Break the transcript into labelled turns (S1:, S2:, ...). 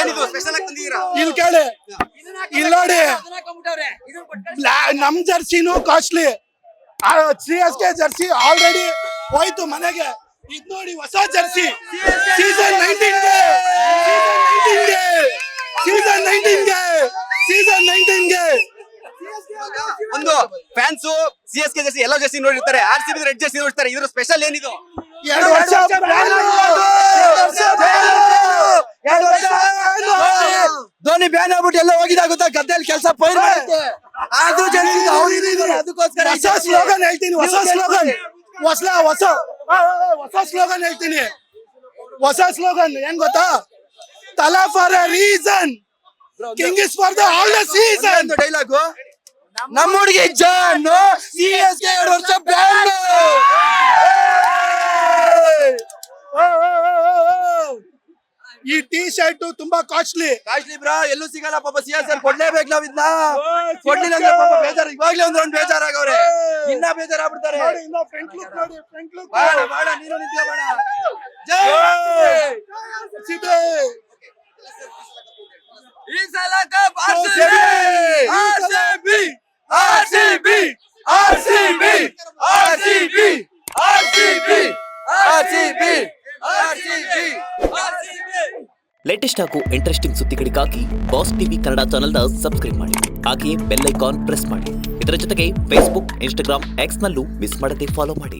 S1: ಏನಿದು ಸ್ಪೆಷಲ್ ಆಗಿ ತಂದಿದ್ದೀರಾ?
S2: ಇಲ್ಲಿ ಕೇಳಿ, ಇಲ್ಲಿ ನೋಡಿ, ನಮ್ ಜರ್ಸಿನೂ ಕಾಸ್ಟ್ಲಿ. CSK ಜರ್ಸಿ ಆಲ್ರೆಡಿ ಹೋಯ್ತು ಮನೆಗೆ. ಇದ್ ನೋಡಿ ಹೊಸ ಜರ್ಸಿ ಸೀಸನ್ 19ಗೆ
S1: ಒಂದು ಫ್ಯಾನ್ಸ್ CSK ಜರ್ಸಿ ಎಲ್ಲೋ ಜರ್ಸಿ ನೋಡಿರ್ತಾರೆ, RCB ರೆಡ್ ಜರ್ಸಿ ನೋಡ್ತಾರೆ. ಇದ್ರ ಸ್ಪೆಷಲ್ ಏನಿದು?
S2: 2 ವರ್ಷ
S3: ಧೋನಿ ಬ್ಯಾನ್ ಆಗ್ಬಿಟ್ಟು ಎಲ್ಲ ಹೋಗಿದಾಗುತ್ತಾ ಗದ್ದೆಯಲ್ಲಿ ಕೆಲಸ ಪೈರ್ ಮಾಡುತ್ತೆ. ಅದು ಅದಕ್ಕೋಸ್ಕರ
S2: ಹೊಸ ಸ್ಲೋಗನ್ ಹೇಳ್ತೀನಿ, ಹೊಸ ಸ್ಲೋಗನ್ ಹೇಳ್ತೀನಿ. ಹೊಸ ಸ್ಲೋಗನ್ ಏನ್ ಗೊತ್ತಾ? ತಲಾ for A reason, king is for the all the season.
S3: Dialogue ನಮ್ಮ ಹುಡುಗಿ ಜಾನ್ CSK 2 ವರ್ಷ ಬ್ಯಾನ್.
S2: ಈ ಟಿ ಶರ್ಟ್ ತುಂಬಾ ಕಾಸ್ಟ್ಲಿ
S3: ಬ್ರಾ, ಎಲ್ಲೂ ಸಿಗಲ್ಲ ಪಾಪ. CSK ಕೊಡ್ಲೇಬೇಕು ನಾವ್ ಇದನ್ನ. ಕೊಡ್ಲಿಲ್ಲ ಅಂದ್ರೆ ಪಾಪ ಬೇಜಾರು. ಇವಾಗ್ಲೇ ಒಂದ್ ರೌಂಡ್ ಬೇಜಾರಾಗವ್ರೆ, ಇನ್ನ ಬೇಜಾರಾಗ್ಬಿಡ್ತಾರೆ. ಬೇಡ ನೀನು ನಿಂತ್ಕೊ ಬೇಡ. ಜೈ ಈ ಸಲ ಕಪ್ RCB.
S4: ಲೇಟೆಸ್ಟ್ ಹಾಗೂ ಇಂಟ್ರೆಸ್ಟಿಂಗ್ ಸುದ್ದಿಗಳಿಗಾಗಿ ಬಾಸ್ ಟಿವಿ ಕನ್ನಡ ಚಾನೆಲ್ನ ಸಬ್ಸ್ಕ್ರೈಬ್ ಮಾಡಿ. ಹಾಗೆಯೇ ಬೆಲ್ ಐಕಾನ್ ಪ್ರೆಸ್ ಮಾಡಿ. ಇದರ ಜೊತೆಗೆ ಫೇಸ್ಬುಕ್, ಇನ್ಸ್ಟಾಗ್ರಾಮ್, ಎಕ್ಸ್ ನಲ್ಲೂ ಮಿಸ್ ಮಾಡದೆ ಫಾಲೋ ಮಾಡಿ.